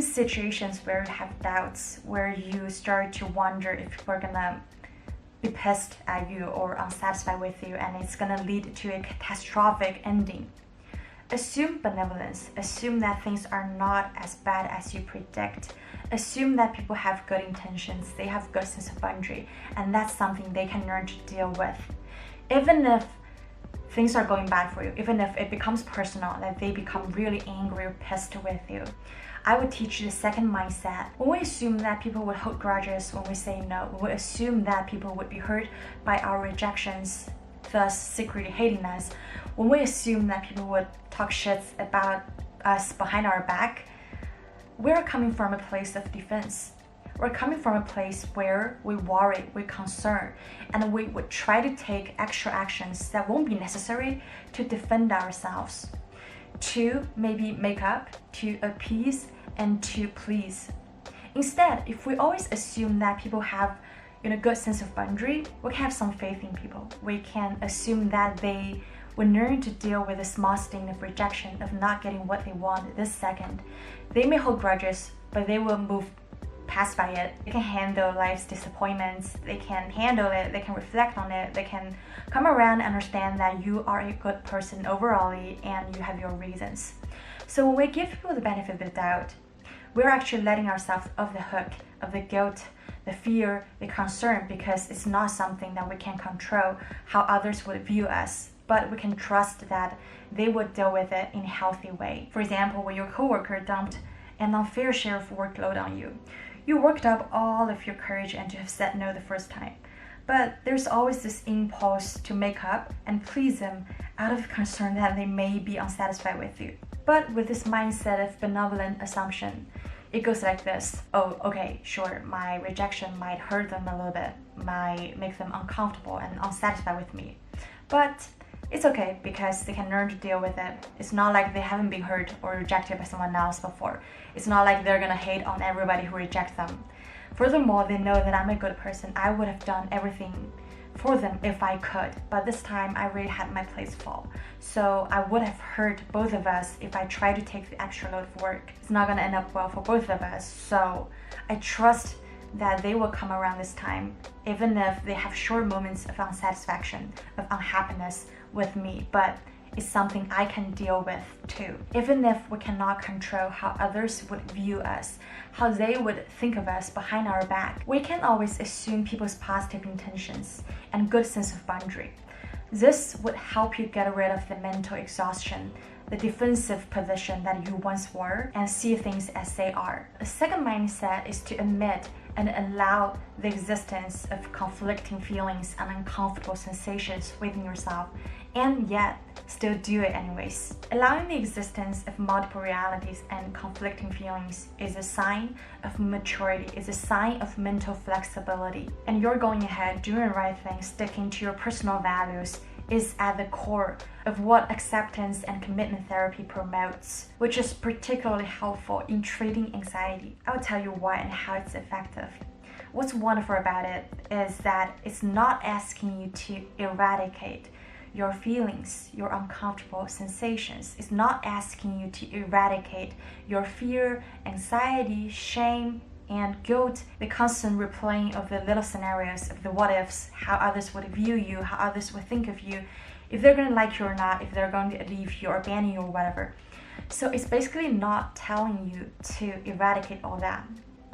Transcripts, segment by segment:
situations where you have doubts, where you start to wonder if people are gonna be pissed at you or unsatisfied with you, and it's gonna lead to a catastrophic ending. Assume benevolence. Assume that things are not as bad as you predict. Assume that people have good intentions, they have good sense of boundary, and that's something they can learn to deal with. Even if things are going bad for you, even if it becomes personal, that they become really angry or pissed with you, I would teach you the second mindset. When we assume that people would hold grudges when we say no, when we assume that people would be hurt by our rejections, thus secretly hating us, when we assume that people would talk shit about us behind our back, we're coming from a place of defense. We're coming from a place where we worry, we're concerned, and we would try to take extra actions that won't be necessary to defend ourselves, to maybe make up, to appease, and to please. Instead, if we always assume that people have good sense of boundary, we can have some faith in people. We can assume that they will learn to deal with the small sting of rejection, of not getting what they want this second. They may hold grudges, but they will move past by it. They can handle life's disappointments, they can handle it, they can reflect on it, they can come around and understand that you are a good person overall and you have your reasons. So when we give people the benefit of the doubt, we're actually letting ourselves off the hook of the guilt, the fear, the concern, because it's not something that we can control how others would view us, but we can trust that they would deal with it in a healthy way. For example, when your coworker dumped an unfair share of workload on you, you worked up all of your courage and to have said no the first time. But there's always this impulse to make up and please them out of concern that they may be unsatisfied with you. But with this mindset of benevolent assumption, it goes like this. Oh, okay, sure, my rejection might hurt them a little bit, might make them uncomfortable and unsatisfied with me. But it's okay because they can learn to deal with it. It's not like they haven't been hurt or rejected by someone else before. It's not like they're gonna hate on everybody who rejects them. Furthermore, they know that I'm a good person. I would have done everything for them if I could, but this time I really had my place full. So I would have hurt both of us if I tried to take the extra load of work. It's not gonna end up well for both of us. So I trust that they will come around this time, even if they have short moments of unsatisfaction, of unhappiness with me, but it's something I can deal with too. Even if we cannot control how others would view us, how they would think of us behind our back, we can always assume people's positive intentions and good sense of boundary. This would help you get rid of the mental exhaustion, the defensive position that you once were, and see things as they are. The second mindset is to admit and allow the existence of conflicting feelings and uncomfortable sensations within yourself, and yet still do it anyways. Allowing the existence of multiple realities and conflicting feelings is a sign of maturity, is a sign of mental flexibility. And you're going ahead, doing the right thing, sticking to your personal values is at the core of what acceptance and commitment therapy promotes, which is particularly helpful in treating anxiety. I will tell you why and how it's effective. What's wonderful about it is that it's not asking you to eradicate your feelings, your uncomfortable sensations. It's not asking you to eradicate your fear, anxiety, shame, and guilt, the constant replaying of the little scenarios of the what ifs, how others would view you, how others would think of you, if they're gonna like you or not, if they're going to leave you or abandon you or whatever. So it's basically not telling you to eradicate all that,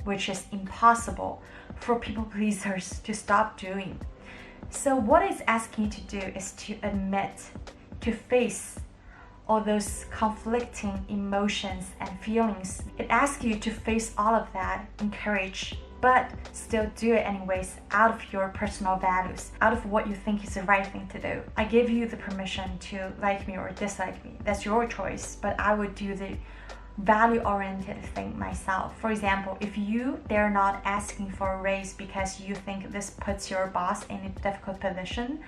which is impossible for people pleasers to stop doing. So what it's asking you to do is to admit, to face all those conflicting emotions and feelings. It asks you to face all of that, encourage, but still do it anyways out of your personal values, out of what you think is the right thing to do. I give you the permission to like me or dislike me. That's your choice, but I would do the value-oriented thing myself. For example, if you dare not asking for a raise because you think this puts your boss in a difficult position,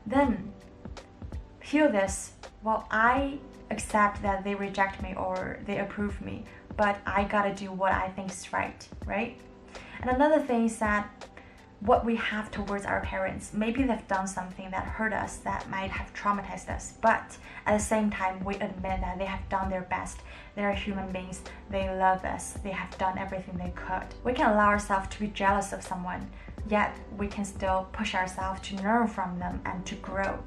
then hear this. Well, I accept that they reject me or they approve me, but I gotta do what I think is right, right? And another thing is that what we have towards our parents. Maybe they've done something that hurt us, that might have traumatized us, but at the same time we admit that they have done their best. They are human beings, they love us, they have done everything they could. We can allow ourselves to be jealous of someone, yet we can still push ourselves to learn from them and to grow,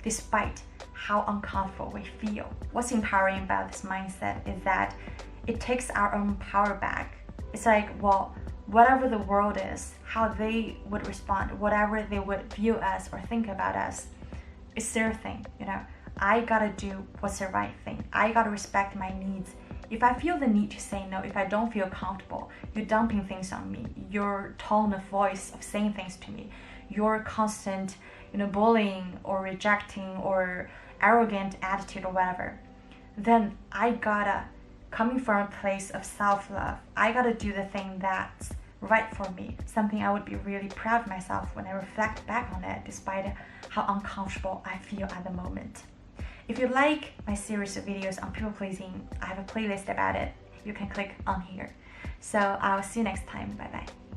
despite how uncomfortable we feel. What's empowering about this mindset is that it takes our own power back. It's like, well, whatever the world is, how they would respond, whatever they would view us or think about us, it's their thing, you know. I gotta do what's the right thing. I gotta respect my needs. If I feel the need to say no, if I don't feel comfortable, you're dumping things on me, your tone of voice of saying things to me, your constant, bullying or rejecting or arrogant attitude or whatever, then I gotta, coming from a place of self-love, I gotta do the thing that's right for me, something I would be really proud of myself when I reflect back on it, despite how uncomfortable I feel at the moment. If you like my series of videos on people pleasing, I have a playlist about it. You can click on here. So I'll see you next time. Bye bye.